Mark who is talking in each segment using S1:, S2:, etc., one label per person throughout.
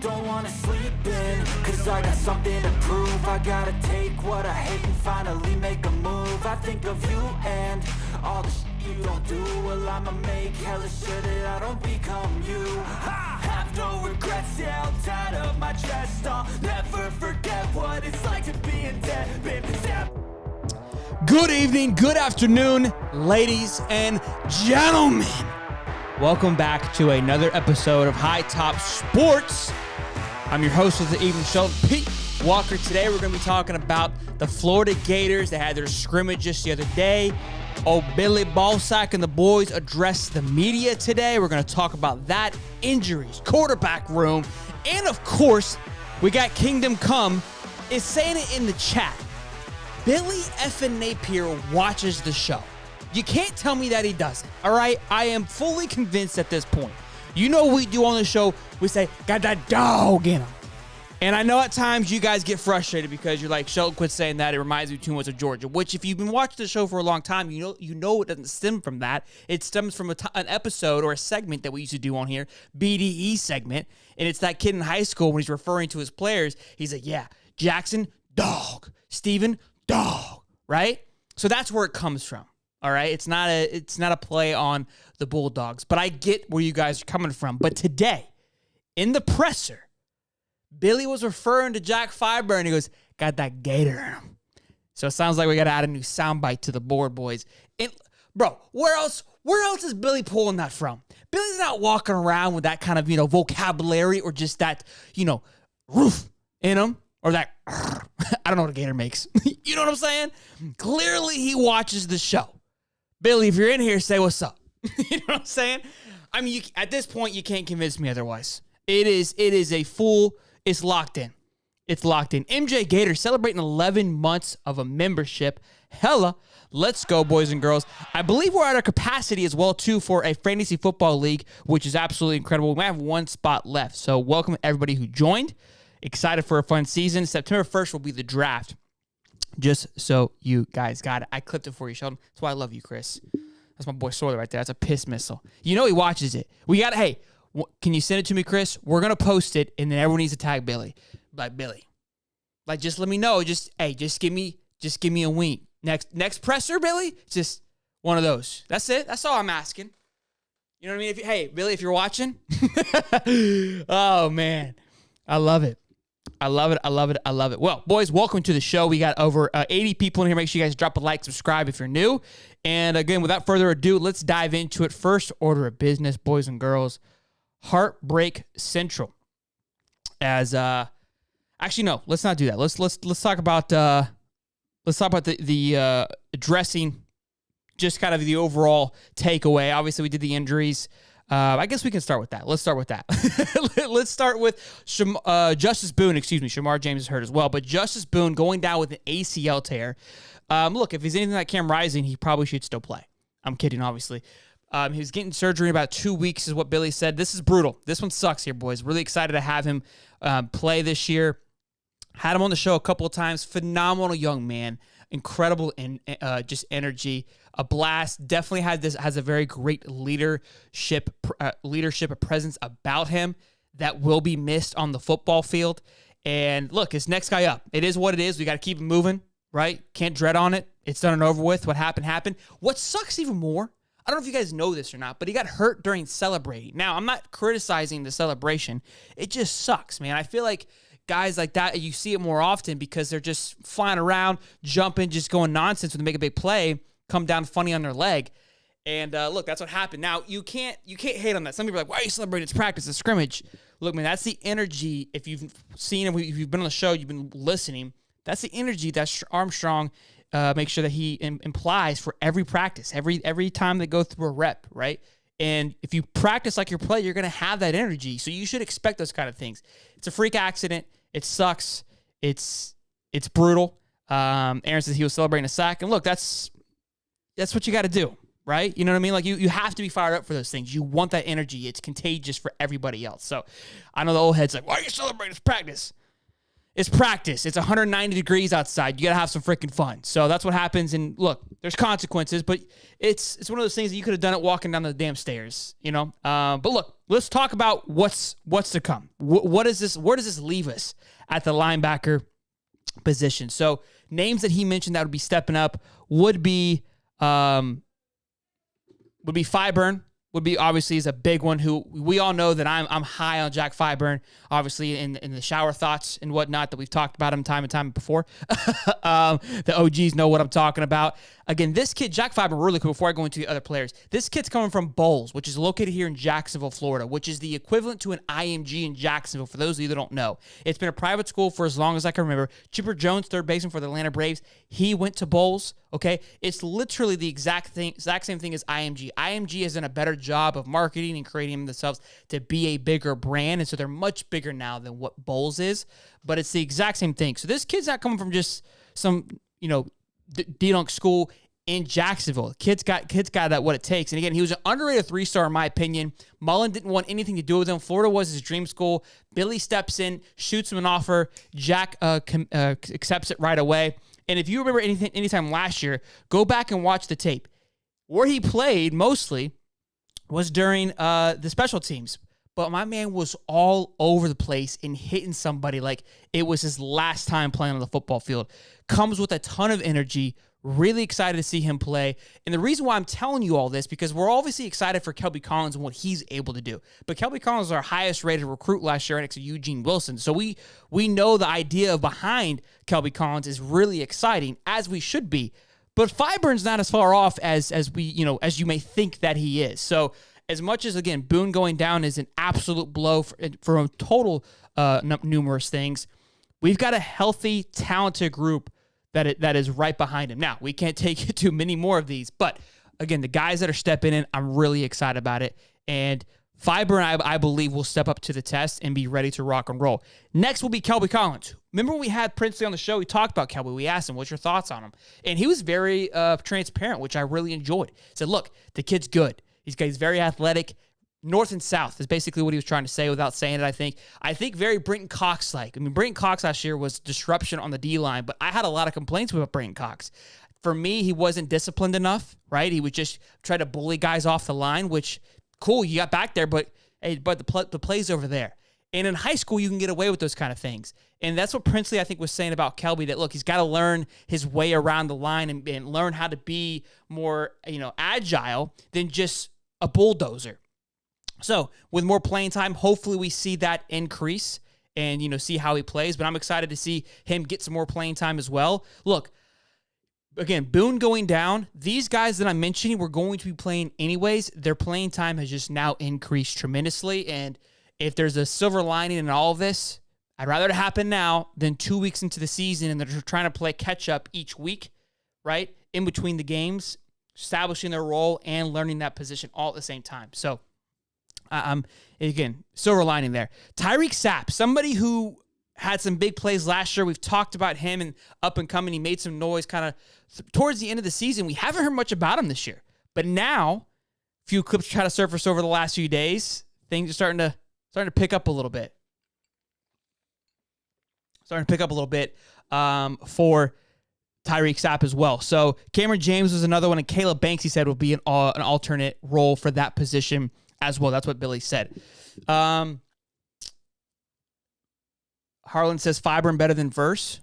S1: don't wanna sleep in, cause I got something to prove. I gotta take what I hate and finally make a move. I think of you and all the shit you don't do. Well, I'ma make hella sure that I don't become you. I have no regrets, yeah, I'm tired of my chest. I'll never forget what it's like to be in debt. Been stabbed.
S2: Good evening, good afternoon, ladies and gentlemen. Welcome back to another episode of High Top Sports. I'm your host of the evening show, Pete Walker. Today we're going to be talking about the Florida Gators. They had their scrimmage just the other day. Billy Ballsack and the boys addressed the media today. We're going to talk about that, injuries, quarterback room, and of course, we got Kingdom Come is saying it in the chat. Billy effing Napier watches the show. You can't tell me that he doesn't, all right? I am fully convinced at this point. You know what we do on the show? We say, got that dog in him. And I know at times you guys get frustrated because you're like, Sheldon, quit saying that. It reminds me too much of Georgia, which if you've been watching the show for a long time, you know it doesn't stem from that. It stems from an episode or a segment that we used to do on here, BDE segment. And it's that kid in high school when he's referring to his players. He's like, yeah, Jackson, dog. Steven, dog, right? So that's where it comes from. All right, it's not a play on the Bulldogs, but I get where you guys are coming from. But today, in the presser, Billy was referring to Jack Fiber, and he goes, "Got that Gator in him." So it sounds like we got to add a new soundbite to the board, boys. And bro, where else is Billy pulling that from? Billy's not walking around with that kind of vocabulary or just that roof in him. Or that, I don't know what a gator makes. You know what I'm saying? Clearly, he watches the show. Billy, if you're in here, say what's up. You know what I'm saying? I mean, at this point, you can't convince me otherwise. It is it's locked in. It's locked in. MJ Gator celebrating 11 months of a membership. Hella, let's go, boys and girls. I believe we're at our capacity as well, too, for a fantasy football league, which is absolutely incredible. We might have one spot left. So welcome everybody who joined. Excited for a fun season. September 1st will be the draft. Just so you guys got it. I clipped it for you, Sheldon. That's why I love you, Chris. That's my boy Sawyer right there. That's a piss missile. You know he watches it. Hey, can you send it to me, Chris? We're going to post it, and then everyone needs to tag Billy. Billy. Just let me know. Just give me a wink. Next presser, Billy? Just one of those. That's it. That's all I'm asking. You know what I mean? Billy, if you're watching. Oh, man. I love it. I love it. Well, boys, welcome to the show. We got over 80 people in here. Make sure you guys drop a like, subscribe if you're new. And again, without further ado, let's dive into it. First order of business, boys and girls, Heartbreak Central. Actually, no, let's not do that. Let's talk about the addressing just kind of the overall takeaway. Obviously, we did the injuries. I guess we can start with that. Let's start with that. Let's start with Justice Boone. Shamar James is hurt as well. But Justice Boone going down with an ACL tear. Look, if he's anything like Cam Rising, he probably should still play. I'm kidding, obviously. He was getting surgery in about 2 weeks is what Billy said. This is brutal. This one sucks here, boys. Really excited to have him play this year. Had him on the show a couple of times. Phenomenal young man. Incredible just energy, a blast. Definitely has a very great leadership presence about him that will be missed on the football field. And look, it's next guy up. It is what it is. We got to keep it moving, right? Can't dread on it. It's done and over with. What happened. What sucks even more, I don't know if you guys know this or not, but he got hurt during celebrating. Now, I'm not criticizing the celebration. It just sucks, man. I feel like guys like that, you see it more often because they're just flying around, jumping, just going nonsense when they make a big play, come down funny on their leg. And look, that's what happened. Now, you can't hate on that. Some people are like, why are you celebrating? It's practice, it's scrimmage. Look, man, that's the energy. If you've seen him, if you've been on the show, you've been listening, that's the energy that Armstrong makes sure that he implies for every practice, every time they go through a rep, right? And if you practice like your play, you're going to have that energy. So you should expect those kind of things. It's a freak accident. It sucks. It's brutal. Aaron says he was celebrating a sack. And look, that's what you got to do, right? You know what I mean? Like you have to be fired up for those things. You want that energy. It's contagious for everybody else. So I know the old head's like, why are you celebrating? It's practice. It's practice. It's 190 degrees outside. You got to have some freaking fun. So that's what happens. And look, there's consequences, but it's one of those things that you could have done it walking down the damn stairs, you know? But look, let's talk about what's to come. What is this? Where does this leave us at the linebacker position? So names that he mentioned that would be stepping up would be Fiburn. Would be obviously is a big one. Who we all know that I'm high on Jack Fiburn, obviously in the shower thoughts and whatnot that we've talked about him time and time before. The OGs know what I'm talking about. Again, this kid, Jack Fiburn, really cool. Before I go into the other players, this kid's coming from Bowles, which is located here in Jacksonville, Florida, which is the equivalent to an IMG in Jacksonville. For those of you that don't know, it's been a private school for as long as I can remember. Chipper Jones, third baseman for the Atlanta Braves, he went to Bowles. Okay, it's literally the exact same thing as IMG. IMG has done a better job of marketing and creating themselves to be a bigger brand, and so they're much bigger now than what Bowles is. But it's the exact same thing. So this kid's not coming from just some D-Dunk school in Jacksonville. Kid's got that what it takes. And again, he was an underrated 3-star in my opinion. Mullen didn't want anything to do with him. Florida was his dream school. Billy steps in, shoots him an offer. Jack accepts it right away. And if you remember anytime last year, go back and watch the tape. Where he played mostly was during the special teams. But my man was all over the place and hitting somebody like it was his last time playing on the football field. Comes with a ton of energy. Really excited to see him play. And the reason why I'm telling you all this, because we're obviously excited for Kelby Collins and what he's able to do. But Kelby Collins was our highest rated recruit last year next to Eugene Wilson. So we know the idea behind Kelby Collins is really exciting, as we should be. But Fiburn's not as far off as you may think that he is. So as much as, again, Boone going down is an absolute blow for a total numerous things, we've got a healthy, talented group that is right behind him. Now, we can't take too many more of these, but again, the guys that are stepping in, I'm really excited about it. And Fiburn, I believe, will step up to the test and be ready to rock and roll. Next will be Kelby Collins. Remember when we had Princely on the show, we talked about Kelby. We asked him, what's your thoughts on him? And he was very transparent, which I really enjoyed. He said, look, the kid's good. He's very athletic. North and south is basically what he was trying to say without saying it, I think. I think very Brenton Cox-like. I mean, Brenton Cox last year was disruption on the D-line, but I had a lot of complaints about Brenton Cox. For me, he wasn't disciplined enough, right? He would just try to bully guys off the line, which, cool, you got back there, but the play's over there. And in high school, you can get away with those kind of things. And that's what Princely, I think, was saying about Kelby, that, look, he's got to learn his way around the line and learn how to be more, agile than just a bulldozer. So with more playing time, hopefully we see that increase and, see how he plays. But I'm excited to see him get some more playing time as well. Look, again, Boone going down, these guys that I'm mentioning were going to be playing anyways. Their playing time has just now increased tremendously. And if there's a silver lining in all of this, I'd rather it happen now than 2 weeks into the season and they're trying to play catch up each week, right? In between the games, establishing their role and learning that position all at the same time. So, again, silver lining there. Tyreek Sapp, somebody who had some big plays last year. We've talked about him and up and coming. He made some noise kind of towards the end of the season. We haven't heard much about him this year. But now, a few clips try to surface over the last few days. Things are starting to pick up a little bit. For Tyreek Sapp as well. So Cameron James was another one, and Caleb Banks, he said, will be an alternate role for that position as well. That's what Billy said. Harlan says Fiburn better than Verse.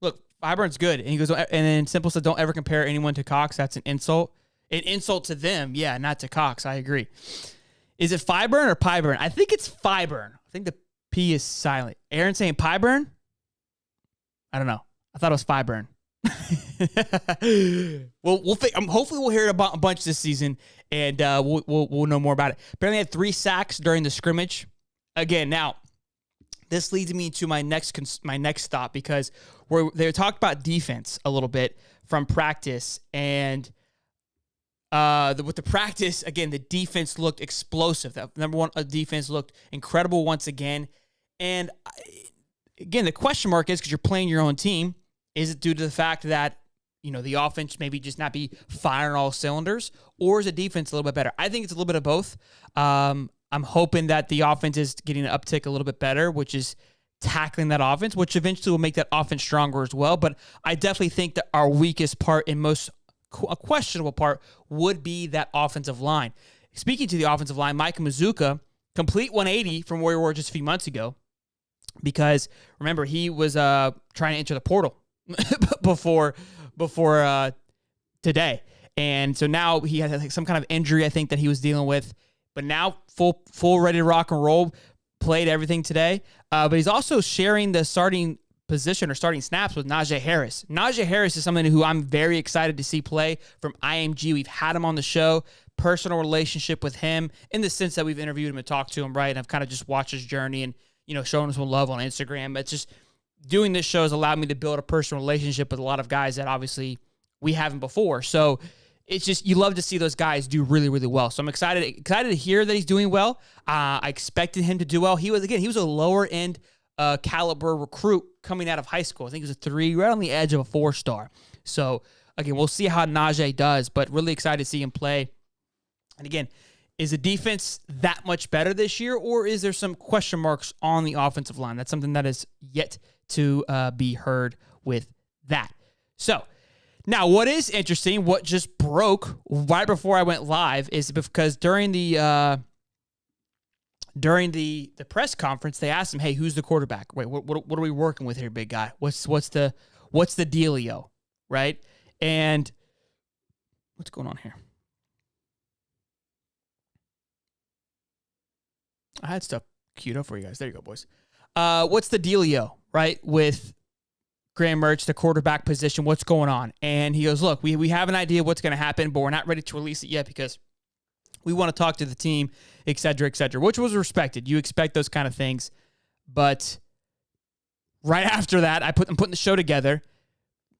S2: Look, Fiburn's good. And he goes, and then Simple said, don't ever compare anyone to Cox. That's an insult. An insult to them. Yeah, not to Cox. I agree. Is it Fiburn or Pyburn? I think it's Fiburn. I think the P is silent. Aaron saying Pyburn? I don't know. I thought it was Fiburn. Well, hopefully we'll hear a bunch this season, and we'll know more about it. Apparently, had 3 sacks during the scrimmage. Again, now this leads me to my next stop, because they talked about defense a little bit from practice, and with the practice, again, the defense looked explosive. That number one defense looked incredible once again, and again, the question mark is, because you're playing your own team, is it due to the fact that, the offense maybe just not be firing all cylinders, or is the defense a little bit better? I think it's a little bit of both. I'm hoping that the offense is getting an uptick a little bit better, which is tackling that offense, which eventually will make that offense stronger as well. But I definitely think that our weakest part and most questionable part would be that offensive line. speaking to the offensive line, Mike Mazuka, complete 180 from where we were just a few months ago, because remember, he was trying to enter the portal before today. And so now he has some kind of injury, I think, that he was dealing with, but now full ready to rock and roll, played everything today. But he's also sharing the starting position or starting snaps with Najee Harris. Najee Harris is somebody who I'm very excited to see play from IMG. We've had him on the show, personal relationship with him in the sense that we've interviewed him and talked to him, right? And I've kind of just watched his journey and, showing him some love on Instagram. But it's just doing this show has allowed me to build a personal relationship with a lot of guys that obviously we haven't before. So it's just, you love to see those guys do really, really well. So I'm excited to hear that he's doing well. I expected him to do well. He was a lower end caliber recruit coming out of high school. I think he was a 3, right on the edge of a 4-star. So again, we'll see how Najee does, but really excited to see him play. And again, is the defense that much better this year, or is there some question marks on the offensive line? That's something that is yet to be heard with that. So now, what is interesting, what just broke right before I went live, is because during the press conference, they asked him, "Hey, who's the quarterback? Wait, what are we working with here, big guy? What's the dealio?" Right? And what's going on here? I had stuff queued up for you guys. There you go, boys. What's the dealio, right, with Graham Mertz, the quarterback position? What's going on? And he goes, "Look, we have an idea what's going to happen, but we're not ready to release it yet because we want to talk to the team, et cetera, which was respected. You expect those kind of things. But right after that, I'm putting the show together.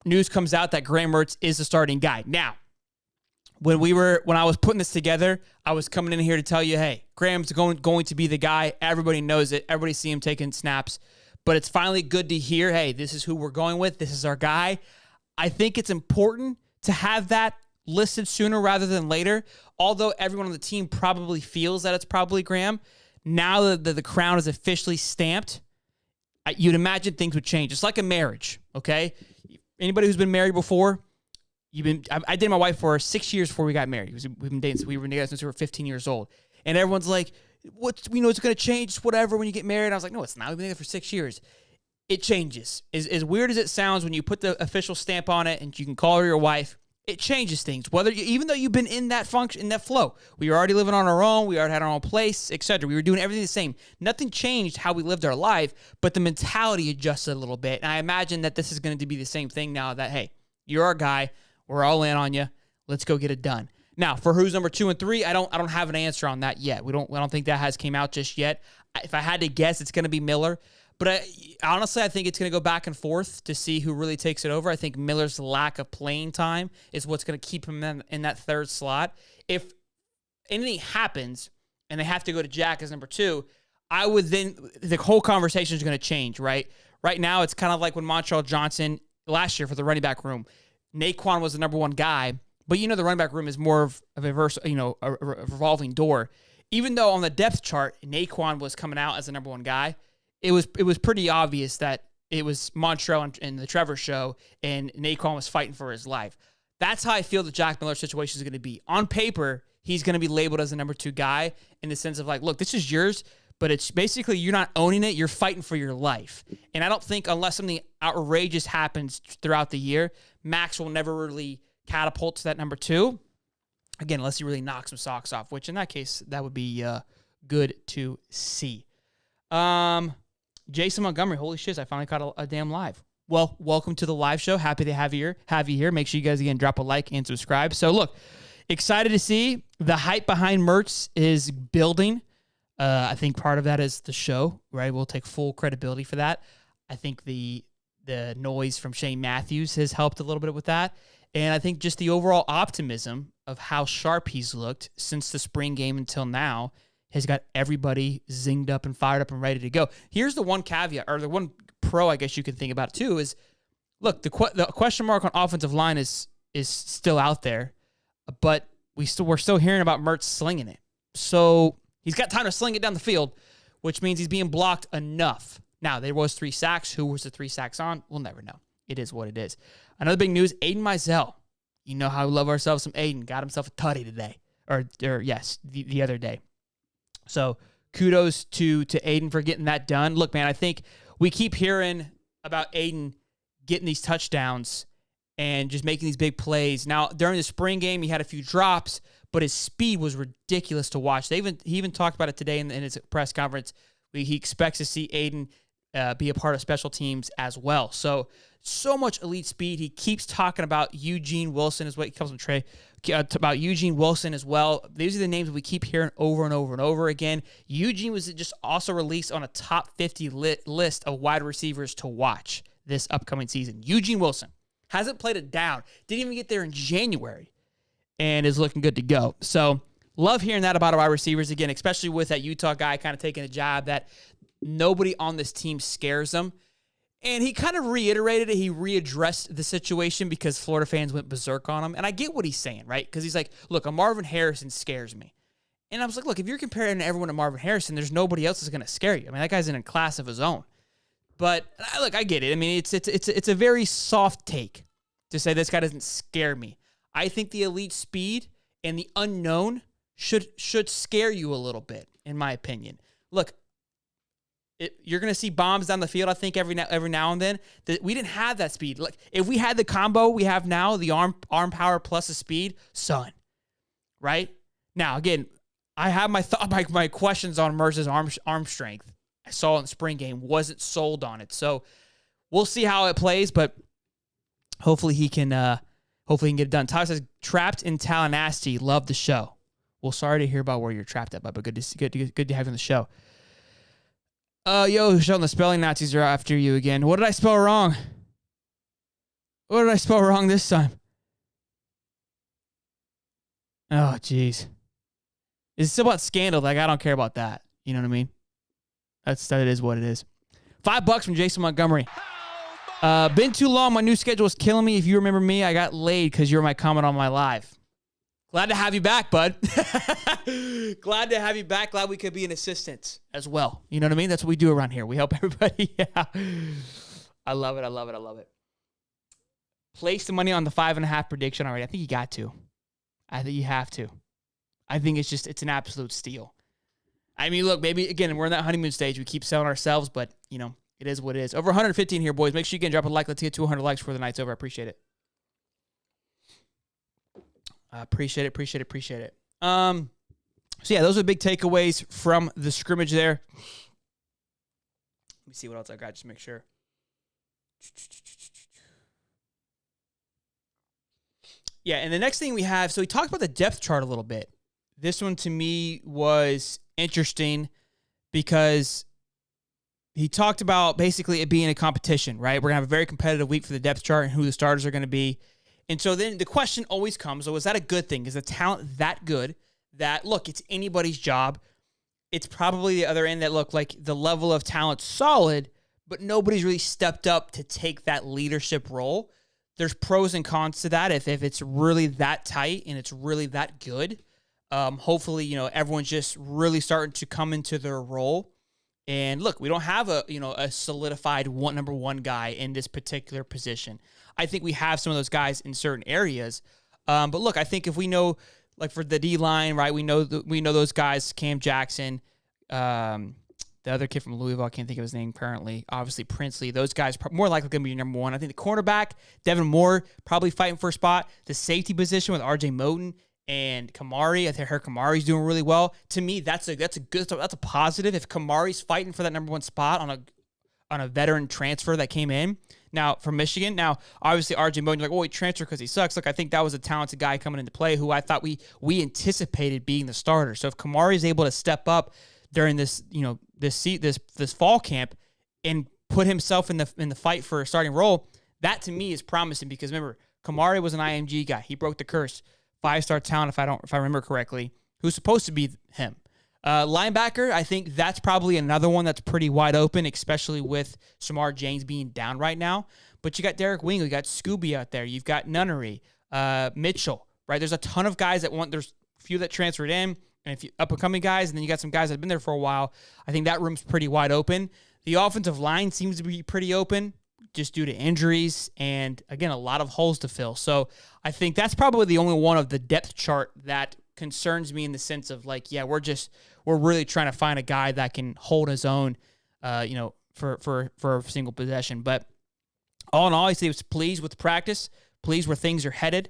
S2: News comes out that Graham Mertz is the starting guy. Now, when I was putting this together, I was coming in here to tell you, hey, Graham's going to be the guy. Everybody knows it. Everybody see him taking snaps. But it's finally good to hear, hey, this is who we're going with. This is our guy. I think it's important to have that listed sooner rather than later. Although everyone on the team probably feels that it's probably Graham, now that the crown is officially stamped, you'd imagine things would change. It's like a marriage, okay? Anybody who's been married before, I dated my wife for 6 years before we got married. We've been dating, we were together since we were 15 years old. And everyone's like, it's going to change, whatever, when you get married. I was like, no, it's not. We've been together for 6 years. It changes. As weird as it sounds, when you put the official stamp on it and you can call her your wife, it changes things. Even though you've been in that function, in that flow, we were already living on our own, we already had our own place, etc. We were doing everything the same. Nothing changed how we lived our life, but the mentality adjusted a little bit. And I imagine that this is going to be the same thing now. That, hey, you're our guy, we're all in on you, let's go get it done. Now, for who's number 2 and 3, I don't have an answer on that yet. I don't think that has came out just yet. If I had to guess, it's going to be Miller. But honestly, I think it's going to go back and forth to see who really takes it over. I think Miller's lack of playing time is what's going to keep him in that third slot. If anything happens and they have to go to Jack as number 2, the whole conversation is going to change, right? Right now, it's kind of like when Montreal Johnson last year for the running back room, Naquan was the number 1 guy, but the running back room is more of a revolving door. Even though on the depth chart, Naquan was coming out as the number 1 guy, it was pretty obvious that it was Montreal and the Trevor show, and Naquan was fighting for his life. That's how I feel the Jack Miller situation is going to be. On paper, he's going to be labeled as the number 2 guy in the sense of like, look, this is yours, but it's basically you're not owning it, you're fighting for your life. And I don't think unless something outrageous happens throughout the year, Max will never really catapult to that number 2. Again, unless he really knocks some socks off, which in that case, that would be good to see. Jason Montgomery, holy shit, I finally caught a damn live. Well, welcome to the live show. Happy to have you here. Make sure you guys, again, drop a like and subscribe. So, look, excited to see the hype behind Mertz is building. I think part of that is the show, right? We'll take full credibility for that. I think the noise from Shane Matthews has helped a little bit with that. And I think just the overall optimism of how sharp he's looked since the spring game until now has got everybody zinged up and fired up and ready to go. Here's the one caveat, or the one pro I guess you can think about too, is, look, the question mark on offensive line is still out there, but we're still hearing about Mertz slinging it. So he's got time to sling it down the field, which means he's being blocked enough. Now, there was 3 sacks. Who was the 3 sacks on? We'll never know. It is what it is. Another big news, Aiden Mizell. You know how we love ourselves some Aiden. Got himself a tutty today. the other day. So kudos to Aiden for getting that done. Look, man, I think we keep hearing about Aiden getting these touchdowns and just making these big plays. Now, during the spring game, he had a few drops, but his speed was ridiculous to watch. He even talked about it today in his press conference. He expects to see Aiden be a part of special teams as well. So much elite speed. He keeps talking about Eugene Wilson, is what he calls him, Trey, about Eugene Wilson as well. These are the names we keep hearing over and over and over again. Eugene was just also released on a top 50 list of wide receivers to watch this upcoming season. Eugene Wilson hasn't played it down. Didn't even get there in January and is looking good to go. So love hearing that about our wide receivers again, especially with that Utah guy kind of taking a job that nobody on this team scares him. And he kind of reiterated it. He readdressed the situation because Florida fans went berserk on him. And I get what he's saying, right? Because he's like, look, a Marvin Harrison scares me. And I was like, look, if you're comparing everyone to Marvin Harrison, there's nobody else that's going to scare you. I mean, that guy's in a class of his own. But look, I get it. I mean, it's a very soft take to say this guy doesn't scare me. I think the elite speed and the unknown should scare you a little bit, in my opinion. Look, you're going to see bombs down the field, I think, every now and then. We didn't have that speed. Like, if we had the combo we have now, the arm power plus the speed, son, right? Now, again, I have my questions on Mercer's arm strength. I saw it in the spring game. Wasn't sold on it. So we'll see how it plays, but hopefully he can get it done. Tyler says, trapped in Tallahassee. Love the show. Well, sorry to hear about where you're trapped at, but good to have you on the show. Sheldon, the spelling Nazis are after you again. What did I spell wrong? What did I spell wrong this time? Oh, jeez. It's still about scandal. Like, I don't care about that. You know what I mean? That is what it is. $5 from Jason Montgomery. Been too long. My new schedule is killing me. If you remember me, I got laid because you were my comment on my live. Glad to have you back, bud. Glad to have you back. Glad we could be an assistant as well. You know what I mean? That's what we do around here. We help everybody. Yeah. I love it. I love it. I love it. Place the money on the 5.5 prediction already. I think you got to. I think you have to. I think it's an absolute steal. I mean, look, maybe, again, we're in that honeymoon stage. We keep selling ourselves, but, you know, it is what it is. Over 115 here, boys. Make sure you can drop a like. Let's get 200 likes before the night's over. I appreciate it. Appreciate it. So, yeah, those are big takeaways from the scrimmage there. Let me see what else I got, just to make sure. Yeah, and the next thing we have, so we talked about the depth chart a little bit. This one, to me, was interesting because he talked about basically it being a competition, right? We're going to have a very competitive week for the depth chart and who the starters are going to be. And so then the question always comes, so is that a good thing? Is the talent that good that, look, it's anybody's job? It's probably the other end that, look, like the level of talent's solid, but nobody's really stepped up to take that leadership role. There's pros and cons to that. If it's really that tight and it's really that good, hopefully, you know, everyone's just really starting to come into their role. And look, we don't have a solidified number one guy in this particular position. I think we have some of those guys in certain areas. But look, I think if we know, like for the D-line, right, we know those guys, Cam Jackson, the other kid from Louisville, I can't think of his name currently, obviously Princely, those guys more likely going to be number one. I think the cornerback, Devin Moore, probably fighting for a spot. The safety position with R.J. Moten and Kamari, I think Kamari's doing really well. To me, that's a positive. If Kamari's fighting for that number one spot on a veteran transfer that came in now from Michigan. Now, obviously, R.J. Moten, you're like, he transferred because he sucks. Look, I think that was a talented guy coming into play who I thought we anticipated being the starter. So if Kamari's able to step up during this fall camp and put himself in the fight for a starting role, that to me is promising because remember, Kamari was an IMG guy. He broke the curse. 5-star talent, if I remember correctly, who's supposed to be him. Linebacker, I think that's probably another one that's pretty wide open, especially with Samar James being down right now. But you got Derek Wingley, you got Scooby out there, you've got Nunnery, Mitchell, right? There's a ton of guys there's a few that transferred in, and a few up-and-coming guys, and then you got some guys that have been there for a while. I think that room's pretty wide open. The offensive line seems to be pretty open just due to injuries and, again, a lot of holes to fill. So I think that's probably the only one of the depth chart that concerns me in the sense of like, yeah, we're really trying to find a guy that can hold his own, for a single possession. But all in all, he was pleased with practice, pleased where things are headed,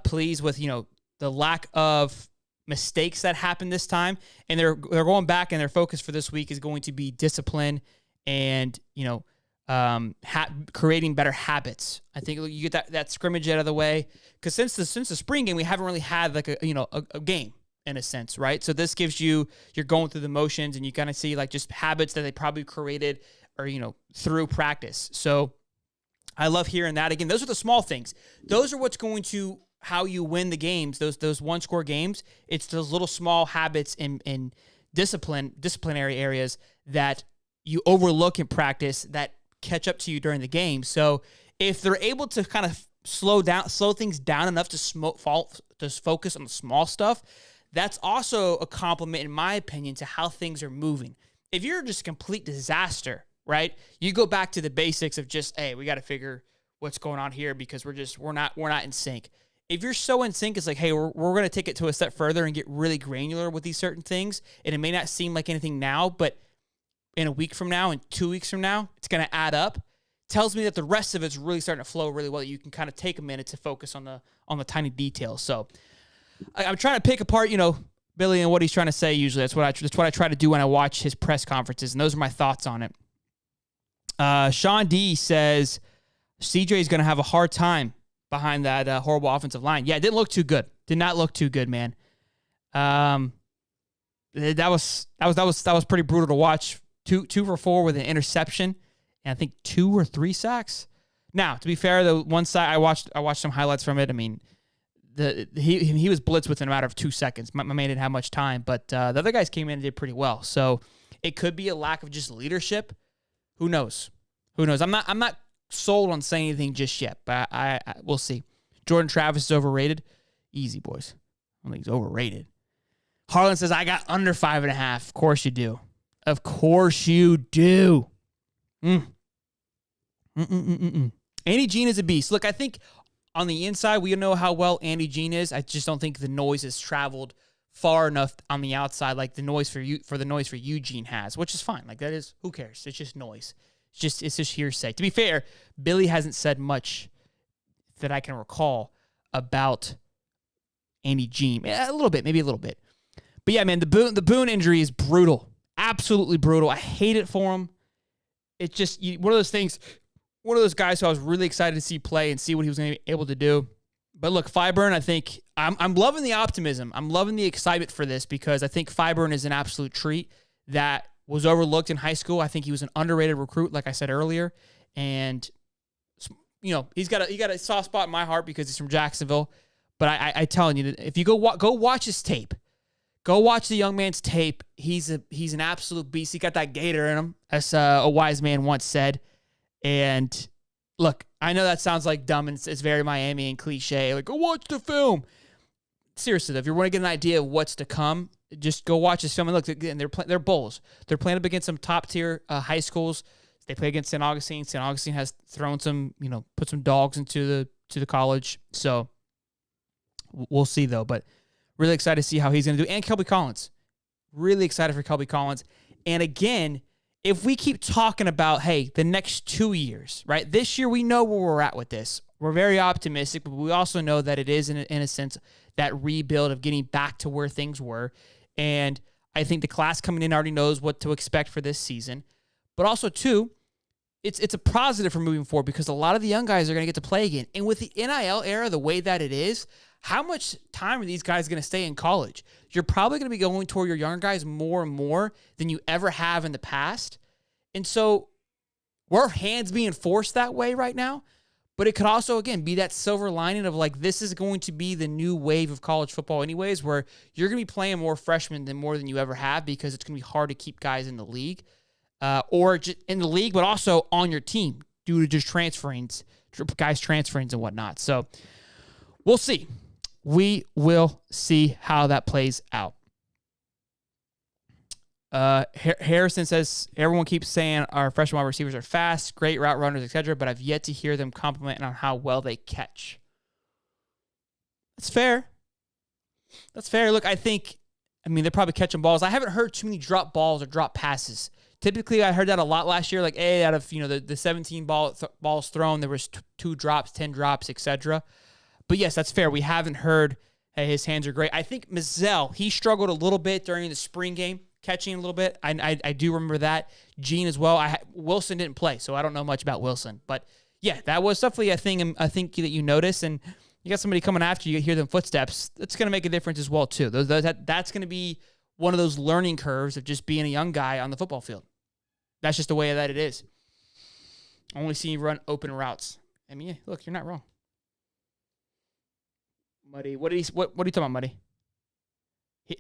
S2: pleased with, the lack of mistakes that happened this time. And they're going back, and their focus for this week is going to be discipline and, creating better habits. I think you get that scrimmage out of the way, because since the spring game, we haven't really had like a game in a sense, right? So this gives you're going through the motions, and you kind of see like just habits that they probably created or through practice. So I love hearing that. Again, those are the small things. Those are what's going to how you win the games. Those one-score games. It's those little small habits in disciplinary areas that you overlook in practice that catch up to you during the game. So if they're able to kind of slow things down enough to focus on the small stuff, that's also a compliment, in my opinion, to how things are moving. If you're just a complete disaster, right? You go back to the basics of just, hey, we got to figure what's going on here because we're not in sync. If you're so in sync, it's like, hey, we're going to take it to a step further and get really granular with these certain things. And it may not seem like anything now, but in a week from now, in 2 weeks from now, it's going to add up. Tells me that the rest of it's really starting to flow really well. You can kind of take a minute to focus on the tiny details. So I'm trying to pick apart, Billy and what he's trying to say. Usually, that's what I try to do when I watch his press conferences, and those are my thoughts on it. Sean D says CJ is going to have a hard time behind that horrible offensive line. Yeah, it didn't look too good. Did not look too good, man. That was pretty brutal to watch. 2 for 4 with an interception, and I think 2 or 3 sacks. Now, to be fair, the one sack I watched some highlights from it. I mean, he was blitzed within a matter of 2 seconds. My man didn't have much time, but the other guys came in and did pretty well. So it could be a lack of just leadership. Who knows? I'm not sold on saying anything just yet, but I we'll see. Jordan Travis is overrated. Easy, boys. I don't think he's overrated. Harlan says, I got under 5.5. Of course you do. Of course you do. Andy Jean is a beast. Look, I think on the inside, we know how well Andy Jean is. I just don't think the noise has traveled far enough on the outside like the noise for Eugene has, which is fine. Like that is, who cares? It's just noise. It's just hearsay. To be fair, Billy hasn't said much that I can recall about Andy Jean. A little bit, maybe a little bit. But yeah, man, the Boone injury is brutal. Absolutely brutal. I hate it for him. It's just one of those things, one of those guys who I was really excited to see play and see what he was going to be able to do. But look, Fiburn, I think I'm loving the optimism. I'm loving the excitement for this because I think Fiburn is an absolute treat that was overlooked in high school. I think he was an underrated recruit, like I said earlier. And, he's got a soft spot in my heart because he's from Jacksonville. But I telling you, if you go watch his tape, go watch the young man's tape. He's an absolute beast. He got that Gator in him, as a wise man once said. And look, I know that sounds like dumb and it's very Miami and cliche. Like, go watch the film. Seriously, if you want to get an idea of what's to come, just go watch this film. And look, again, they're Bulls. They're playing up against some top tier high schools. They play against St. Augustine. St. Augustine has thrown some, put some dogs into the college. So we'll see though. But really excited to see how he's going to do. And Kelby Collins. Really excited for Kelby Collins. And again, if we keep talking about, hey, the next 2 years, right? This year, we know where we're at with this. We're very optimistic, but we also know that it is, in a sense, that rebuild of getting back to where things were. And I think the class coming in already knows what to expect for this season. But also, too, it's a positive for moving forward because a lot of the young guys are going to get to play again. And with the NIL era, the way that it is, how much time are these guys going to stay in college? You're probably going to be going toward your younger guys more and more than you ever have in the past. And so we're hands being forced that way right now. But it could also, again, be that silver lining of like, this is going to be the new wave of college football anyways, where you're going to be playing more freshmen more than you ever have because it's going to be hard to keep guys in the league or just in the league, but also on your team due to just guys transferring and whatnot. So we'll see. We will see how that plays out. Harrison says, everyone keeps saying our freshman wide receivers are fast, great route runners, etc., but I've yet to hear them compliment on how well they catch. That's fair. That's fair. Look, they're probably catching balls. I haven't heard too many drop balls or drop passes. Typically, I heard that a lot last year. Like, out of the 17 balls thrown, there was 2 drops, 10 drops, etc. But yes, that's fair. We haven't heard, hey, his hands are great. I think Mazzell, he struggled a little bit during the spring game, catching a little bit. I do remember that. Gene as well. Wilson didn't play, so I don't know much about Wilson. But yeah, that was definitely a thing I think that you notice. And you got somebody coming after you, hear them footsteps. That's going to make a difference as well, too. That's going to be one of those learning curves of just being a young guy on the football field. That's just the way that it is. Only seeing you run open routes. I mean, yeah, look, you're not wrong. Muddy, what are you talking about, Muddy?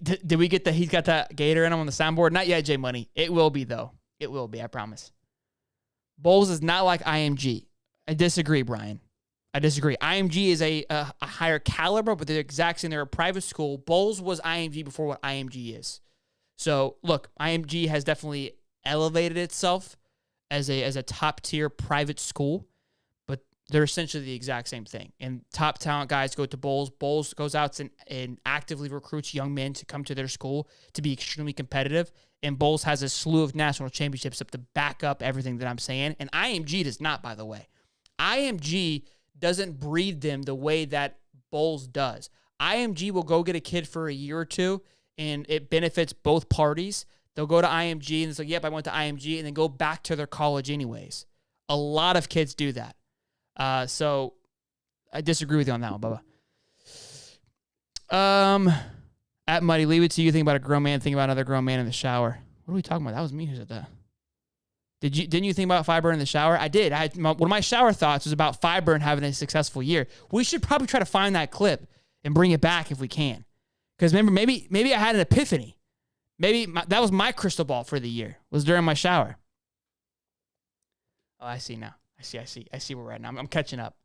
S2: Did we get he's got that Gator in him on the soundboard? Not yet, Jay Money. It will be, though. It will be, I promise. Bowles is not like IMG. I disagree, Brian. I disagree. IMG is a higher caliber, but they're the exact same. They're a private school. Bowles was IMG before what IMG is. So, look, IMG has definitely elevated itself as a top-tier private school, but they're essentially the exact same thing. And top talent guys go to Bowles. Bowles goes out and actively recruits young men to come to their school to be extremely competitive. And Bowles has a slew of national championships up to back up everything that I'm saying. And IMG does not, by the way. IMG doesn't breed them the way that Bowles does. IMG will go get a kid for a year or two, and it benefits both parties. They'll go to IMG, and it's like, yep, I went to IMG, and then go back to their college anyways. A lot of kids do that. So I disagree with you on that one, Bubba. At Muddy, leave it to you. Think about a grown man, think about another grown man in the shower. What are we talking about? That was me who said that. Didn't you think about Fiber in the shower? I did. One of my shower thoughts was about Fiber and having a successful year. We should probably try to find that clip and bring it back if we can. Because remember, maybe I had an epiphany. Maybe that was my crystal ball for the year, was during my shower. Oh, I see now. I see where we're at now. I'm catching up.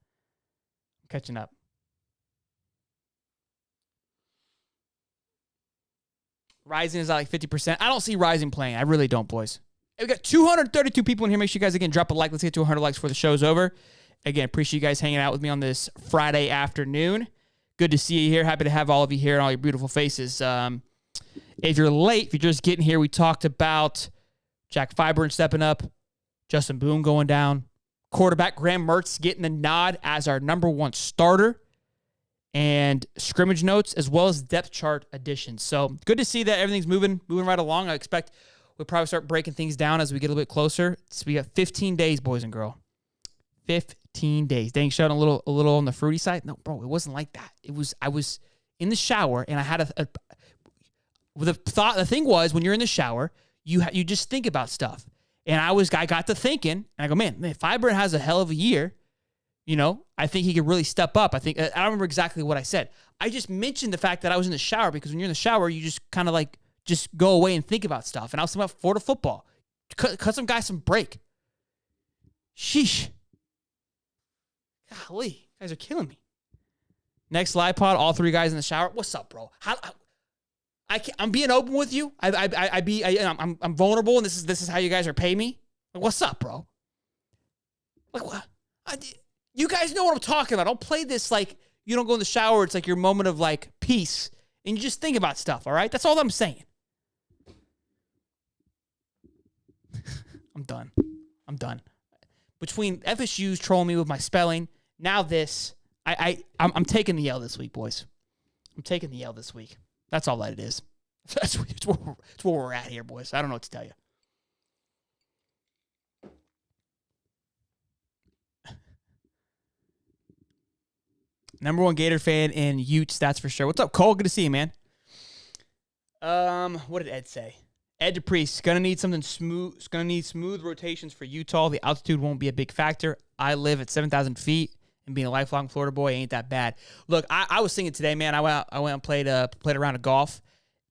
S2: Rising is at like 50%. I don't see Rising playing. I really don't, boys. We got 232 people in here. Make sure you guys, again, drop a like. Let's get to 100 likes before the show's over. Again, appreciate you guys hanging out with me on this Friday afternoon. Good to see you here. Happy to have all of you here and all your beautiful faces. If you're late, if you're just getting here, we talked about Jack Fiber stepping up, Justin Boone going down, quarterback Graham Mertz getting the nod as our number 1 starter, and scrimmage notes as well as depth chart additions. So good to see that everything's moving right along. I expect we'll probably start breaking things down as we get a little bit closer. So we got 15 days, boys and girls. 15 days. Dang, showing a little on the fruity side. No, bro, it wasn't like that. I was in the shower and I had the thing was, when you're in the shower, you just think about stuff. And I got to thinking, and I go, man, Fiber has a hell of a year. I think he could really step up. I don't remember exactly what I said. I just mentioned the fact that I was in the shower, because when you're in the shower, you just kind of like just go away and think about stuff. And I was thinking about Florida football. Cut some guys some break. Sheesh. Golly, you guys are killing me. Next live pod, all 3 guys in the shower. What's up, bro? I'm being open with you. I'm vulnerable, and this is how you guys are paying me. Like, what's up, bro? Like, what? You guys know what I'm talking about. Don't play this like you don't go in the shower. It's like your moment of like peace, and you just think about stuff. All right, that's all I'm saying. I'm done. Between FSU's trolling me with my spelling, now this, I'm taking the L this week, boys. I'm taking the L this week. That's all that it is. That's where we're at here, boys. I don't know what to tell you. Number 1 Gator fan in Utes, that's for sure. What's up, Cole? Good to see you, man. What did Ed say? Ed DePriest, gonna need something smooth. It's gonna need smooth rotations for Utah. The altitude won't be a big factor. I live at 7,000 feet, and being a lifelong Florida boy ain't that bad. Look, I was thinking today, man. I went and played a round of golf,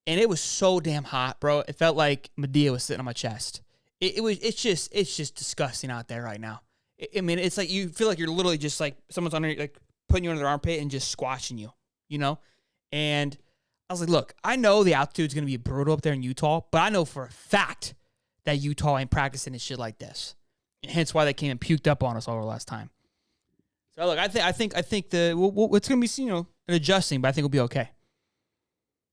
S2: and it was so damn hot, bro. It felt like Medea was sitting on my chest. It's just disgusting out there right now. I mean, it's like you feel like you're literally just like someone's under, like putting you under their armpit and just squashing you, And I was like, look, I know the altitude's going to be brutal up there in Utah, but I know for a fact that Utah ain't practicing and shit like this. And hence why they came and puked up on us over the last time. So look, I think it's going to be, an adjusting, but I think we'll be okay.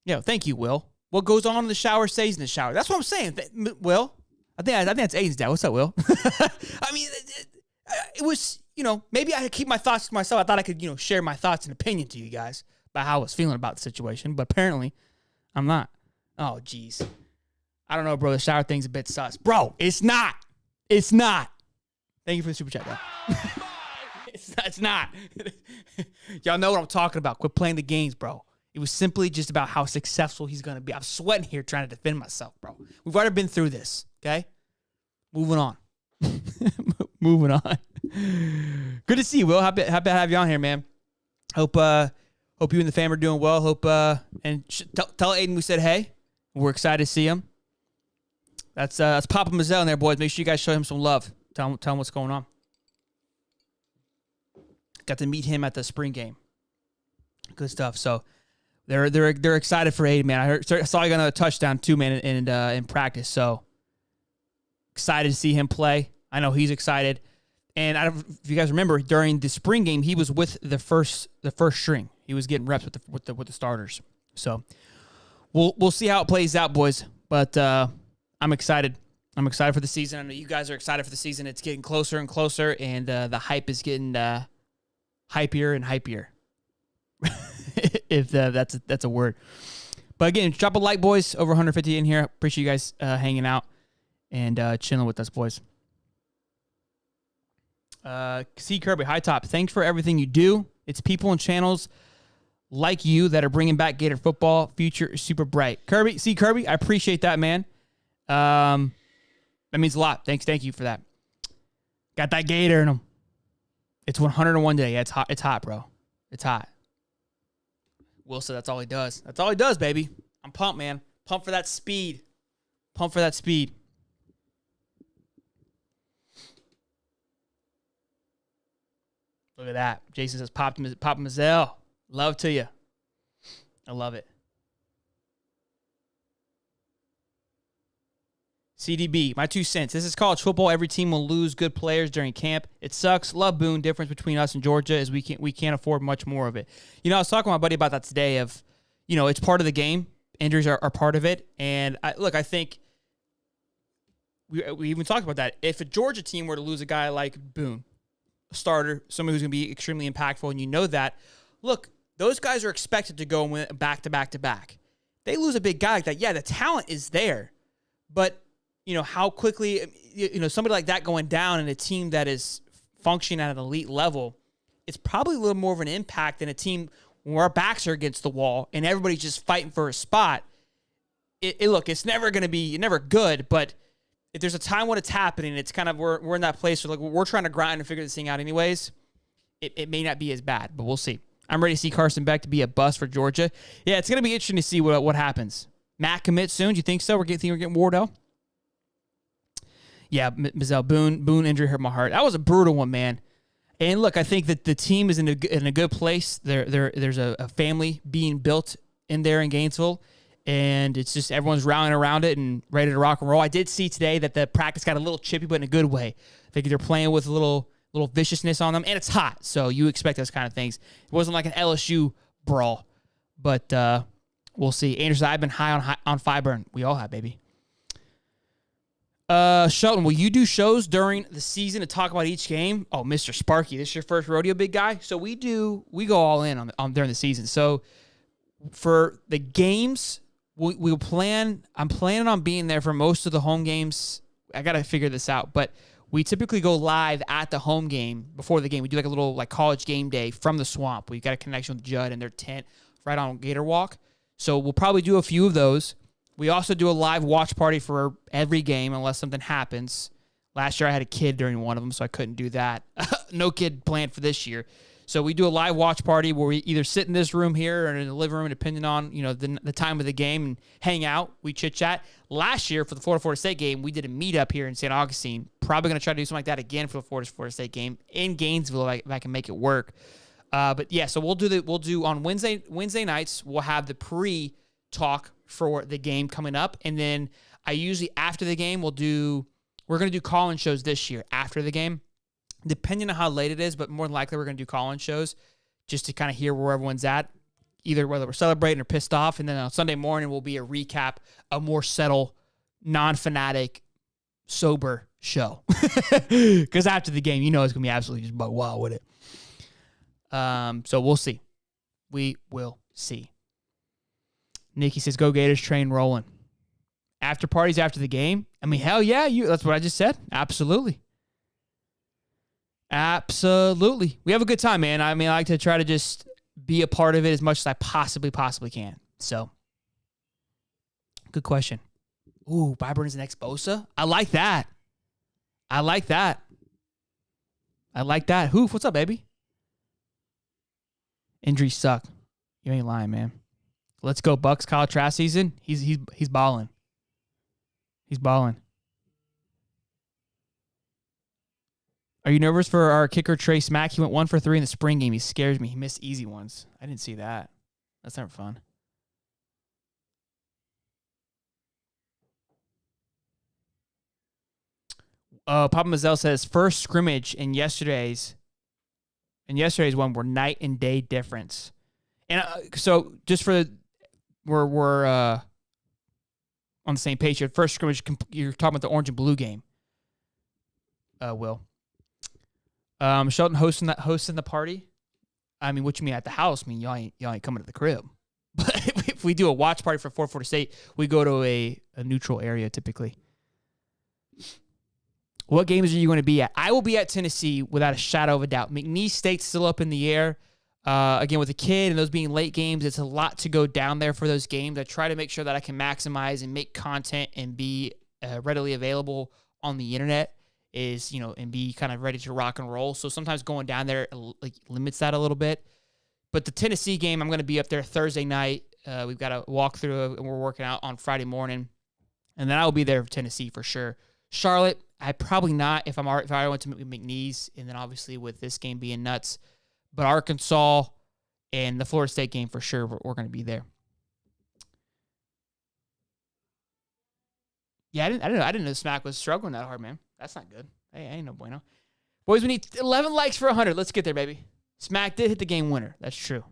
S2: Yeah, thank you, Will. What goes on in the shower stays in the shower. That's what I'm saying. Will, I think that's Aiden's dad. What's up, Will? I mean, it was, maybe I could keep my thoughts to myself. I thought I could, share my thoughts and opinion to you guys about how I was feeling about the situation, but apparently I'm not. Oh, jeez. I don't know, bro. The shower thing's a bit sus. Bro, it's not. It's not. Thank you for the super chat, though. It's not. Y'all know what I'm talking about. Quit playing the games, bro. It was simply just about how successful he's going to be. I'm sweating here trying to defend myself, bro. We've already been through this, okay? Moving on. Moving on. Good to see you, Will. Happy to have you on here, man. Hope you and the fam are doing well. And tell Aiden we said hey. We're excited to see him. That's Papa Mazzell in there, boys. Make sure you guys show him some love. Tell him what's going on. Got to meet him at the spring game. Good stuff. So they're excited for Aiden, man. I saw he got another touchdown too, man, in practice. So excited to see him play. I know he's excited. And I don't know if you guys remember, during the spring game, he was with the first string. He was getting reps with the starters. So we'll see how it plays out, boys. But I'm excited. I'm excited for the season. I know you guys are excited for the season. It's getting closer and closer, and the hype is getting hypier and hypier. If that's a word. But again, drop a like, boys. Over 150 in here. Appreciate you guys hanging out and chilling with us, boys. C. Kirby, hi top. Thanks for everything you do. It's people and channels like you that are bringing back Gator football. Future is super bright. Kirby, I appreciate that, man. That means a lot. Thank you for that. Got that Gator in them. It's 101 today. Yeah, it's hot. It's hot, bro. It's hot. Will said that's all he does. That's all he does, baby. I'm pumped, man. Pumped for that speed. Pumped for that speed. Look at that. Jason says, Papa Mazzell. Love to you. I love it. CDB, my 2 cents. This is college football. Every team will lose good players during camp. It sucks. Love Boone. Difference between us and Georgia is we can't afford much more of it. I was talking to my buddy about that today of, it's part of the game. Injuries are part of it. And I think we even talked about that. If a Georgia team were to lose a guy like Boone, a starter, somebody who's going to be extremely impactful, and you know that, look, those guys are expected to go and win back to back to back. They lose a big guy like that. Yeah, the talent is there, but how quickly, somebody like that going down in a team that is functioning at an elite level, it's probably a little more of an impact than a team where our backs are against the wall and everybody's just fighting for a spot. It's never going to be never good, but if there's a time when it's happening, it's kind of we're in that place where we're trying to grind and figure this thing out anyways. It may not be as bad, but we'll see. I'm ready to see Carson Beck to be a bust for Georgia. Yeah, it's going to be interesting to see what happens. Matt commits soon. Do you think so? We're getting Wardell? Yeah, Mazzell, Boone injury hurt my heart. That was a brutal one, man. And look, I think that the team is in a good place. There's a family being built in there in Gainesville, and it's just everyone's rallying around it and ready to rock and roll. I did see today that the practice got a little chippy, but in a good way. I think they're playing with a little viciousness on them, and it's hot, so you expect those kind of things. It wasn't like an LSU brawl, but we'll see. Anderson, I've been high on fiber, and we all have, baby. Shelton, will you do shows during the season to talk about each game? Oh, Mr. Sparky, this is your first rodeo, big guy. So we go all in on during the season. So for the games, we'll plan. I'm planning on being there for most of the home games. I got to figure this out, but we typically go live at the home game before the game. We do like a little college game day from the swamp. We've got a connection with Judd and their tent right on Gator Walk. So we'll probably do a few of those. We also do a live watch party for every game unless something happens. Last year I had a kid during one of them, so I couldn't do that. No kid planned for this year. So we do a live watch party where we either sit in this room here or in the living room, depending on the time of the game, and hang out. We chit-chat. Last year for the Florida State game, we did a meetup here in St. Augustine. Probably going to try to do something like that again for the Florida State game in Gainesville if I can make it work. But yeah, so we'll do on Wednesday nights, we'll have the pre-talk for the game coming up, and then I usually after the game we're going to do call-in shows this year after the game, depending on how late it is, but more than likely we're going to do call-in shows just to kind of hear where everyone's at. either whether we're celebrating or pissed off. And then on Sunday morning will be a recap, a more settled, non-fanatic, sober show. Because after the game, it's going to be absolutely just bug wild with it. So we'll see. We will see. Nikki says, go Gators, train rolling. After parties after the game? I mean, hell yeah, that's what I just said. Absolutely. Absolutely. We have a good time, man. I mean, I like to try to just be a part of it as much as I possibly can. So, good question. Ooh, Byburn's the next Bosa? I like that. Hoof, what's up, baby? Injuries suck. You ain't lying, man. Let's go Bucks. Kyle Trask season. He's balling. He's balling. Are you nervous for our kicker Trey Smack? He went 1 for 3 in the spring game. He scares me. He missed easy ones. I didn't see that. That's never fun. Papa Mazzell says first scrimmage in yesterday's one were night and day difference. And so just for we're on the same page here. First scrimmage, you're talking about the orange and blue game. Will. Shelton hosting the party. I mean, what you mean at the house? I mean, y'all ain't coming to the crib. But if we do a watch party for Fort State, we go to a neutral area typically. What games are you going to be at? I will be at Tennessee without a shadow of a doubt. McNeese State's still up in the air. Again, with a kid and those being late games, it's a lot to go down there for those games. I try to make sure that I can maximize and make content and be readily available on the internet and be kind of ready to rock and roll. So sometimes going down there limits that a little bit. But the Tennessee game, I'm going to be up there Thursday night. We've got a walkthrough and we're working out on Friday morning. And then I will be there for Tennessee for sure. Charlotte, I probably not if I went to McNeese, and then obviously with this game being nuts. But Arkansas and the Florida State game for sure, we're going to be there. Yeah, I didn't know Smack was struggling that hard, man. That's not good. Hey, ain't no bueno. Boys, we need 11 likes for 100. Let's get there, baby. Smack did hit the game winner. That's true.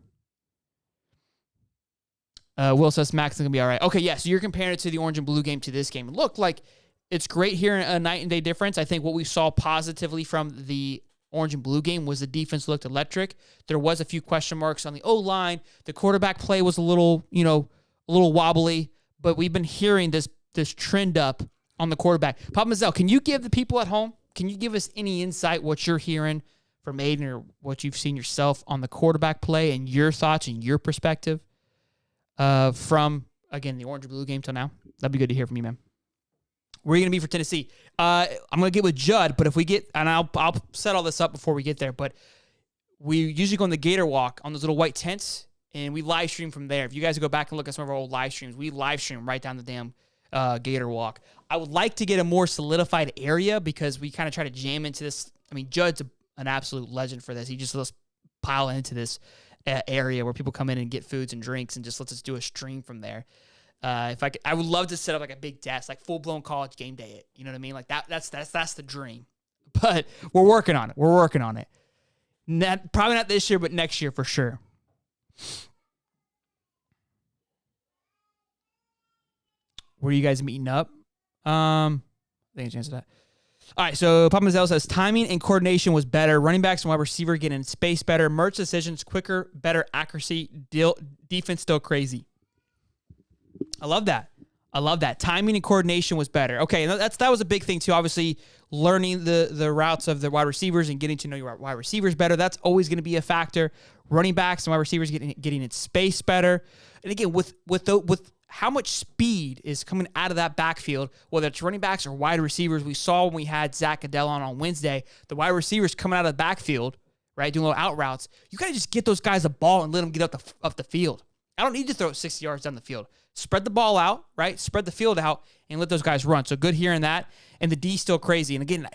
S2: Will says Smack's going to be all right. Okay, yeah, so you're comparing it to the orange and blue game to this game. It looked like it's great here in a night and day difference. I think what we saw positively from the orange and blue game was the defense looked electric. There was a few question marks on the O-line. The quarterback play was a little wobbly, but we've been hearing this trend up on the quarterback. Papa Mazzell, can you give the people at home, can you give us any insight what you're hearing from Aiden or what you've seen yourself on the quarterback play and your thoughts and your perspective from, again, the orange and blue game till now? That'd be good to hear from you, man. Where are you going to be for Tennessee? I'm going to get with Judd, but if we get, and I'll set all this up before we get there, but we usually go on the Gator walk on those little white tents, and we live stream from there. If you guys go back and look at some of our old live streams, we live stream right down the damn Gator walk. I would like to get a more solidified area because we kind of try to jam into this. I mean, Judd's an absolute legend for this. He just lets us pile into this area where people come in and get foods and drinks and just lets us do a stream from there. I would love to set up like a big desk, like full blown college game day. It, you know what I mean? Like that's the dream. But we're working on it. Probably not this year, but next year for sure. Where are you guys meeting up? I think I answered that. All right, so Papa Mazzell says timing and coordination was better. Running backs and wide receiver getting in space better. Merch decisions quicker, better accuracy. Defense still crazy. I love that. Timing and coordination was better. Okay, and that was a big thing too. Obviously, learning the routes of the wide receivers and getting to know your wide receivers better. That's always going to be a factor. Running backs and wide receivers getting in space better. And again, with how much speed is coming out of that backfield, whether it's running backs or wide receivers. We saw when we had Zach Adele on Wednesday, the wide receivers coming out of the backfield, right, doing little out routes. You got to just get those guys a ball and let them get up the field. I don't need to throw it 60 yards down the field. Spread the ball out, right? Spread the field out and let those guys run. So good hearing that. And the D still crazy. And again,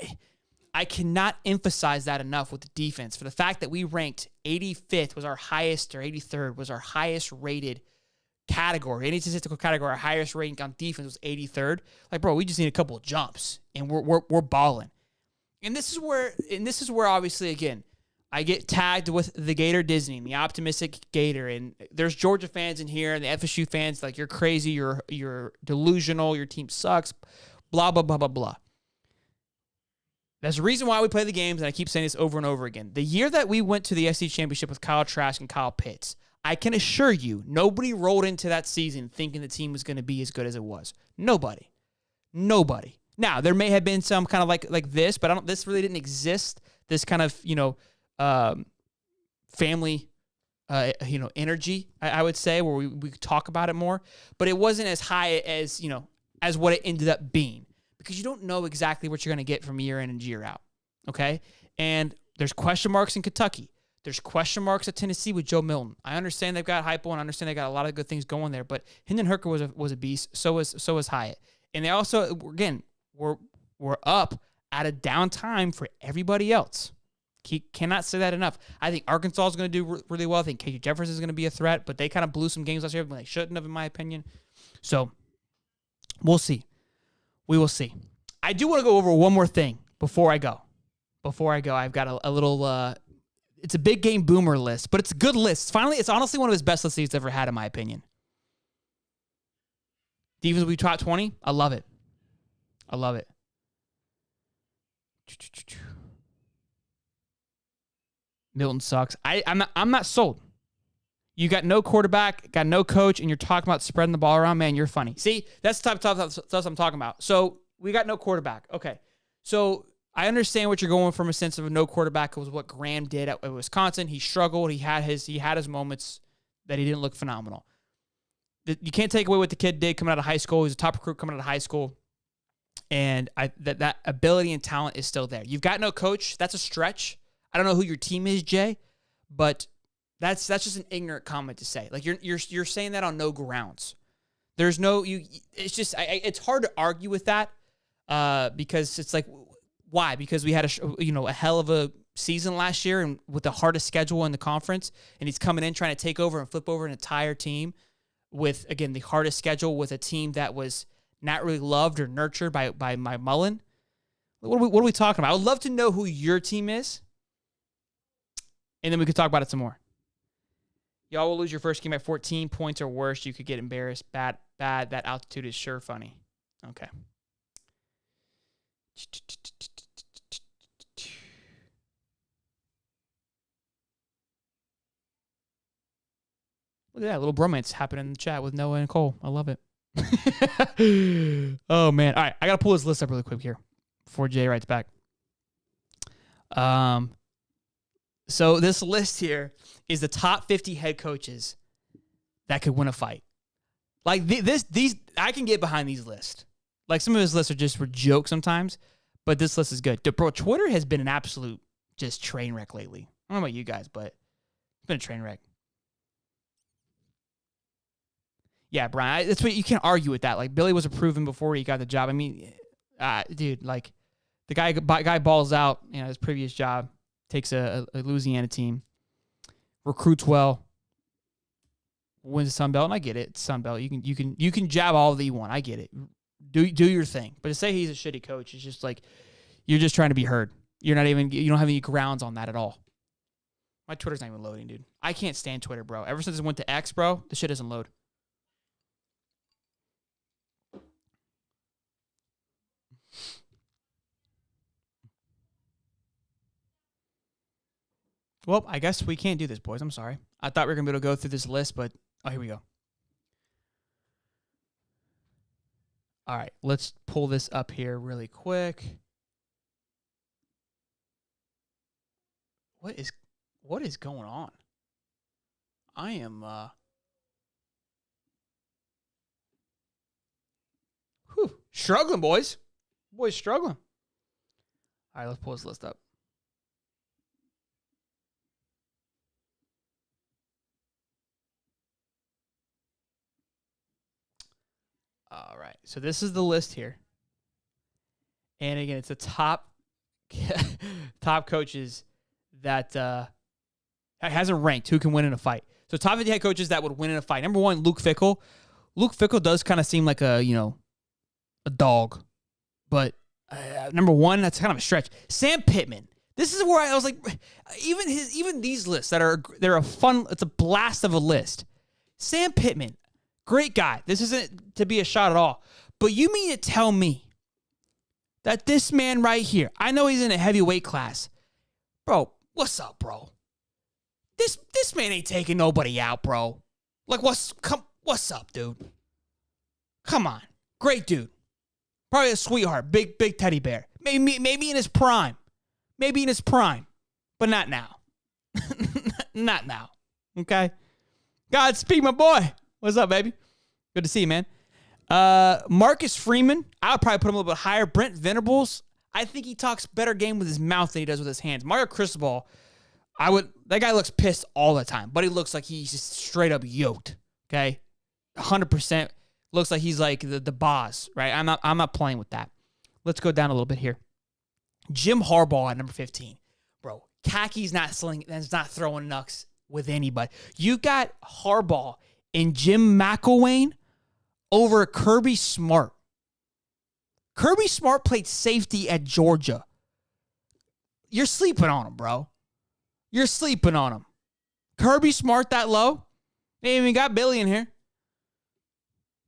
S2: I cannot emphasize that enough with the defense. For the fact that we ranked 85th was our highest, or 83rd was our highest rated category. Any statistical category, our highest rating on defense was 83rd. Like, bro, we just need a couple of jumps and we're balling. And this is where obviously, again, I get tagged with the Gator Disney, the optimistic Gator, and there's Georgia fans in here and the FSU fans like, you're crazy, you're delusional, your team sucks, blah, blah, blah, blah, blah. That's the reason why we play the games, and I keep saying this over and over again. The year that we went to the SEC Championship with Kyle Trask and Kyle Pitts, I can assure you, nobody rolled into that season thinking the team was going to be as good as it was. Nobody. Now, there may have been some kind of like this, but this really didn't exist. This kind of, family, energy, I would say, where we talk about it more. But it wasn't as high as, as what it ended up being. Because you don't know exactly what you're going to get from year in and year out, okay? And there's question marks in Kentucky. There's question marks at Tennessee with Joe Milton. I understand they've got Heupel, and I understand they got a lot of good things going there, but Hendon Hooker was a beast. So was Hyatt. And they also, again, were up at a down time for everybody else. Cannot say that enough. I think Arkansas is going to do really well. I think KJ Jefferson is going to be a threat, but they kind of blew some games last year when they shouldn't have, in my opinion. So we'll see. We will see. I do want to go over one more thing before I go. I've got a little, it's a big game boomer list, but it's a good list. Finally, it's honestly one of his best lists he's ever had, in my opinion. Defense will be top 20. I love it. Milton sucks. I'm not sold. You got no quarterback, got no coach, and you're talking about spreading the ball around. Man, you're funny. See, that's the type of stuff I'm talking about. So we got no quarterback. Okay. So I understand what you're going from a sense of no quarterback. It was what Graham did at Wisconsin. He struggled. He had his moments that he didn't look phenomenal. You can't take away what the kid did coming out of high school. He's a top recruit coming out of high school. And that ability and talent is still there. You've got no coach. That's a stretch. I don't know who your team is, Jay, but that's just an ignorant comment to say. Like you're saying that on no grounds. There's no It's just it's hard to argue with that because it's like, why? Because we had a hell of a season last year and with the hardest schedule in the conference, and he's coming in trying to take over and flip over an entire team with, again, the hardest schedule with a team that was not really loved or nurtured by my Mullen. What are we talking about? I would love to know who your team is, and then we could talk about it some more. Y'all will lose your first game by 14 points or worse. You could get embarrassed. Bad. That altitude is sure funny. Okay. Look at that little bromance happening in the chat with Noah and Cole. I love it. Oh, man. All right. I got to pull this list up really quick here before Jay writes back. So this list here is the top 50 head coaches that could win a fight. Like these, I can get behind these lists. Like some of his lists are just for jokes sometimes, but this list is good. Bro, Twitter has been an absolute just train wreck lately. I don't know about you guys, but it's been a train wreck. Yeah, Brian, that's what you can't argue with that. Like Billy was approving before he got the job. I mean, dude, like the guy balls out. His previous job, takes a Louisiana team, recruits well, wins the Sun Belt, and I get it. It's Sun Belt. You can jab all that you want. I get it. Do your thing. But to say he's a shitty coach is just like you're just trying to be heard. You don't have any grounds on that at all. My Twitter's not even loading, dude. I can't stand Twitter, bro. Ever since it went to X, bro, the shit doesn't load. Well, I guess we can't do this, boys. I'm sorry. I thought we were going to be able to go through this list, but here we go. All right, let's pull this up here really quick. What is going on? I am struggling, boys. Boys struggling. All right, let's pull this list up. All right, so this is the list here. And again, it's the top coaches that hasn't ranked who can win in a fight. So top 50 head coaches that would win in a fight. Number one, Luke Fickell. Luke Fickell does kind of seem like a dog. But number one, that's kind of a stretch. Sam Pittman. This is where I was like, even these lists they're a fun, it's a blast of a list. Sam Pittman, great guy. This isn't to be a shot at all. But you mean to tell me that this man right here, I know he's in a heavyweight class. Bro, what's up, bro? This man ain't taking nobody out, bro. Like, what's up, dude? Come on. Great dude. Probably a sweetheart. Big teddy bear. Maybe in his prime. Maybe in his prime. But not now. Not now. Okay? Godspeed, my boy. What's up, baby? Good to see you, man. Marcus Freeman. I would probably put him a little bit higher. Brent Venables. I think he talks better game with his mouth than he does with his hands. Mario Cristobal, that guy looks pissed all the time, but he looks like he's just straight up yoked. Okay? 100% looks like he's like the boss, right? I'm not playing with that. Let's go down a little bit here. Jim Harbaugh at number 15. Bro, Kaki's not throwing knucks with anybody. You got Harbaugh and Jim McElwain over Kirby Smart. Kirby Smart played safety at Georgia. You're sleeping on him, bro. You're sleeping on him. Kirby Smart that low? They ain't even got Billy in here.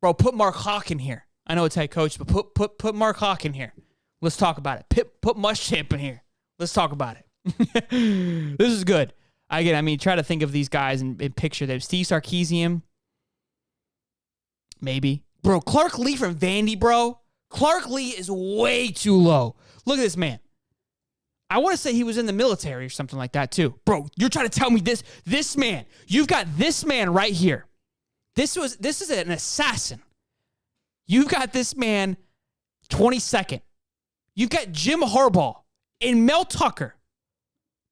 S2: Bro, put Mark Hawk in here. I know it's head coach, but put Mark Hawk in here. Let's talk about it. Put Muschamp in here. Let's talk about it. This is good. Try to think of these guys and picture them. Steve Sarkisian. Maybe. Bro, Clark Lee from Vandy, bro. Clark Lee is way too low. Look at this man. I want to say he was in the military or something like that too. Bro, you're trying to tell me this man. You've got this man right here. This is an assassin. You've got this man 22nd. You've got Jim Harbaugh and Mel Tucker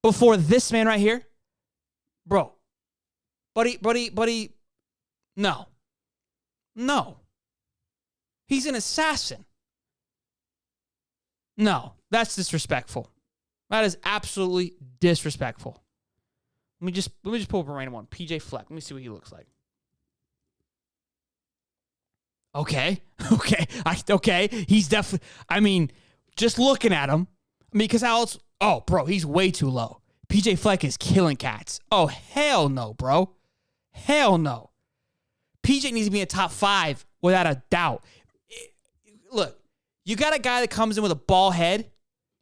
S2: before this man right here. Bro. Buddy. No. He's an assassin. No, that's disrespectful. That is absolutely disrespectful. Let me just pull up a random one. PJ Fleck. Let me see what he looks like. Okay. He's definitely, just looking at him, because he's way too low. PJ Fleck is killing cats. Oh, hell no, bro. Hell no. PJ needs to be in the top 5 without a doubt. Look, you got a guy that comes in with a ball head,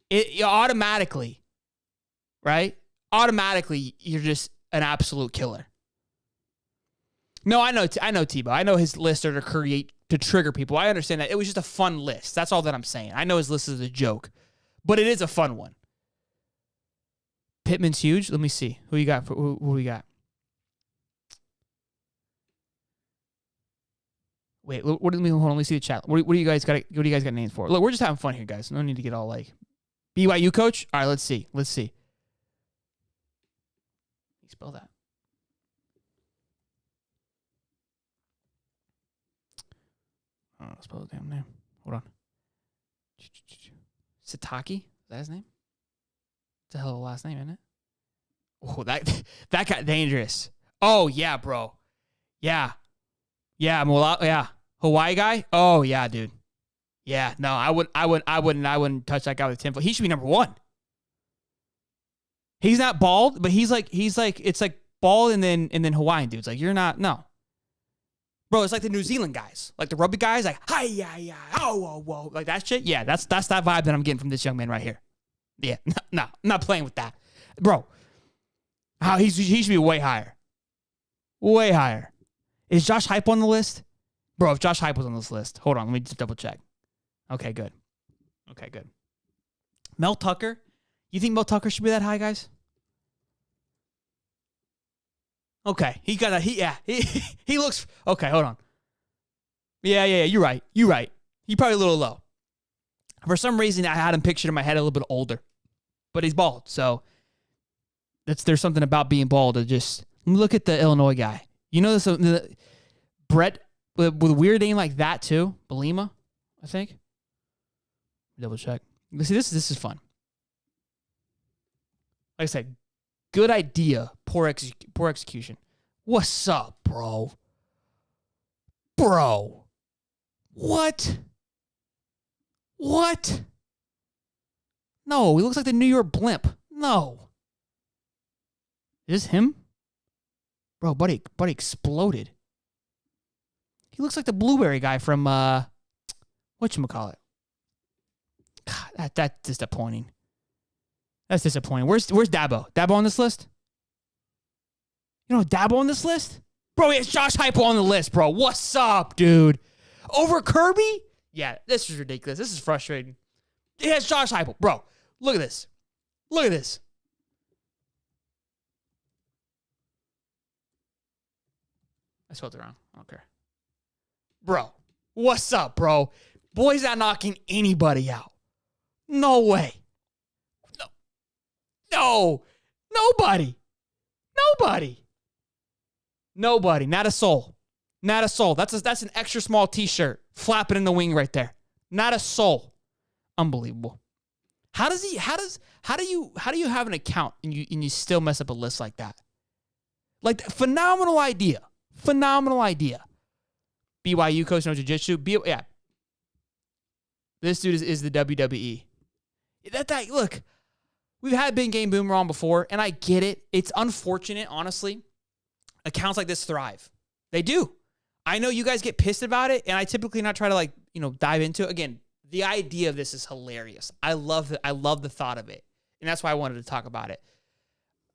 S2: you automatically, right? Automatically, you're just an absolute killer. No, I know Tebow. I know his lists are to trigger people. I understand that. It was just a fun list. That's all that I'm saying. I know his list is a joke, but it is a fun one. Pittman's huge. Let me see. Who you got? Who we got? Wait, hold on. Let me see the chat. What do you guys got? What do you guys got names for? Look, we're just having fun here, guys. No need to get all like BYU coach. All right, let's see. You spell that. I don't know. Spell the damn name. Hold on. Sataki? Is that his name? It's a hell of a last name, isn't it? Oh, that got dangerous. Oh yeah, bro. Yeah. Hawaii guy? Oh yeah, dude. Yeah, no, I wouldn't touch that guy with a 10-foot. He should be number 1. He's not bald, but he's like it's like bald and then Hawaiian dudes. Like, you're not, no. Bro, it's like the New Zealand guys. Like the rugby guys, like, hi, yeah, oh, whoa, whoa. Like that shit. Yeah, that's that vibe that I'm getting from this young man right here. Yeah, no, I'm not playing with that. Bro, he should be way higher. Way higher. Is Josh Hype on the list? Bro, if Josh Hype was on this list, hold on, let me just double check. Okay, good. Mel Tucker? You think Mel Tucker should be that high, guys? Okay, he looks, okay, hold on. Yeah, you're right. He probably a little low. For some reason, I had him pictured in my head a little bit older, but he's bald, so there's something about being bald that just, look at the Illinois guy. You know this, Brett, with a weird name like that too, Belima, I think. Double check. See, this is fun. Like I said, good idea, poor execution. What's up, bro? Bro. What? No, he looks like the New York blimp. No. Is this him? Bro, buddy exploded. He looks like the blueberry guy from, whatchamacallit. God, that's disappointing. That's disappointing. Where's Dabo? Dabo on this list? You know Dabo on this list? Bro, he has Josh Heupel on the list, bro. What's up, dude? Over Kirby? Yeah, this is ridiculous. This is frustrating. He has Josh Heupel. Bro, look at this. Look at this. I spelled it wrong. I don't care. Bro, what's up, bro? Boy's not knocking anybody out. No way. No. Nobody. Not a soul. Not a soul. That's an extra small t-shirt flapping in the wing right there. Not a soul. Unbelievable. How do you have an account and you still mess up a list like that? Like, phenomenal idea. BYU coach, no jiu-jitsu. Yeah. This dude is the WWE. Look, we've had Big Game Boom wrong before, and I get it. It's unfortunate, honestly. Accounts like this thrive. They do. I know you guys get pissed about it, and I typically not try to dive into it. Again, the idea of this is hilarious. I love the thought of it, and that's why I wanted to talk about it.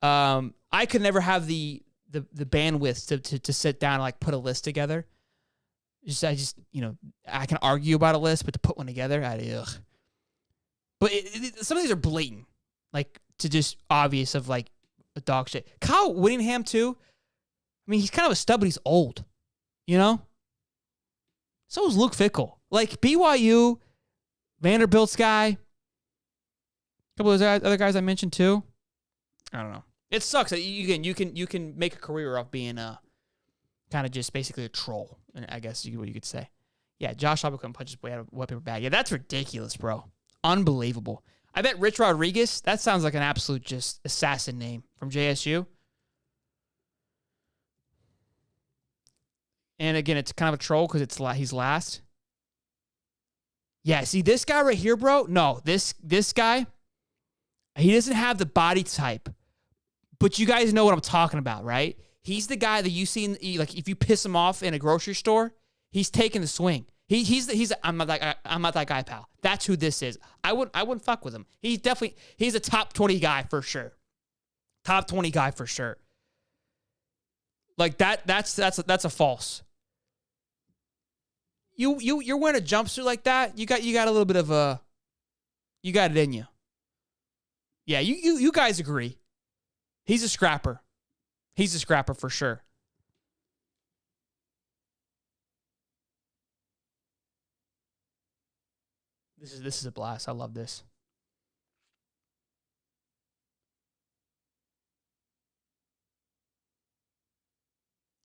S2: I could never have the bandwidth to sit down and like put a list together. I can argue about a list, but to put one together, But some of these are blatant, like to just obvious of like a dog shit. Kyle Whittingham too. I mean, he's kind of a stud, but he's old, you know? So is Luke Fickell. Like BYU, Vanderbilt's guy, a couple of those other guys I mentioned too. I don't know. It sucks that you can make a career off being kind of just basically a troll, I guess what you could say. Yeah, Josh Heupel couldn't punch his way out of a wet paper bag. Yeah, that's ridiculous, bro. Unbelievable. I bet Rich Rodriguez, that sounds like an absolute just assassin name from JSU. And again, it's kind of a troll because he's last. Yeah, see this guy right here, bro? No, this guy, he doesn't have the body type. But you guys know what I'm talking about, right? He's the guy that you see like if you piss him off in a grocery store, he's taking the swing. I'm not that guy, pal. That's who this is. I wouldn't fuck with him. He's a top 20 guy for sure. Top 20 guy for sure. Like that's a false. You're wearing a jumpsuit like that, you got a little bit of you got it in you. Yeah, you guys agree. He's a scrapper. He's a scrapper for sure. This is a blast. I love this.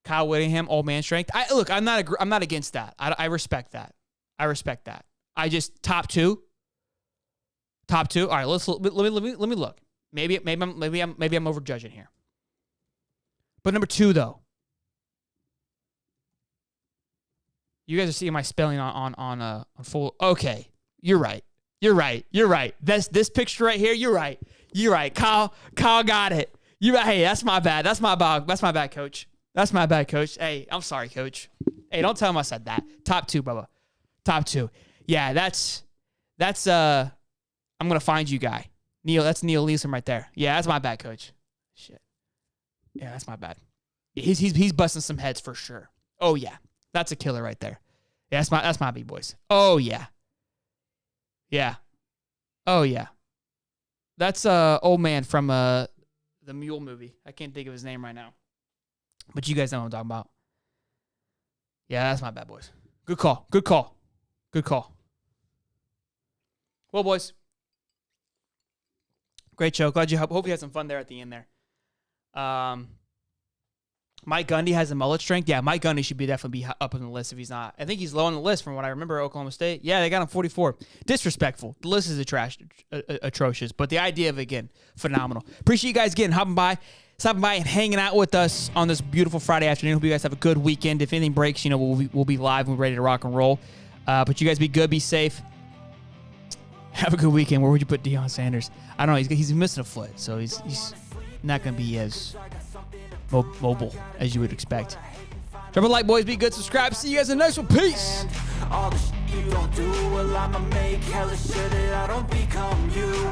S2: Kyle Whittingham, old man strength. I'm not against that. I respect that. I just top two. All right, let me look. Maybe I'm overjudging here. But number 2 though. You guys are seeing my spelling on full. Okay, you're right. This picture right here. You're right. Kyle got it. You're right. Hey, that's my bad. That's my bad, coach. Hey, I'm sorry, coach. Hey, don't tell him I said that. Top 2, Bubba. Top 2. Yeah, that's I'm gonna find you, guy. Neil, that's Neil Leeson right there. Yeah, that's my bad, coach. Shit. Yeah, that's my bad. He's busting some heads for sure. Oh yeah, that's a killer right there. Yeah, that's my big boys. Oh yeah. Yeah. Oh yeah. That's old man from the Mule movie. I can't think of his name right now. But you guys know what I'm talking about. Yeah, that's my bad, boys. Good call. Well, boys. Great show. Hope you had some fun there at the end there. Mike Gundy has a mullet strength. Yeah, Mike Gundy should definitely be up on the list if he's not. I think he's low on the list from what I remember. Oklahoma State. Yeah, they got him 44. Disrespectful. The list is atrocious. But the idea of it, again, phenomenal. Appreciate you guys again stopping by and hanging out with us on this beautiful Friday afternoon. Hope you guys have a good weekend. If anything breaks, we'll be live and we're ready to rock and roll. But you guys be good, be safe. Have a good weekend. Where would you put Deion Sanders? I don't know. He's missing a foot, so he's not going to be as mobile as you would expect. Drop a like, boys. Be good. Subscribe. See you guys in the next one. Peace.
S1: All the you don't do, well, I'ma make hella sure that I don't become you.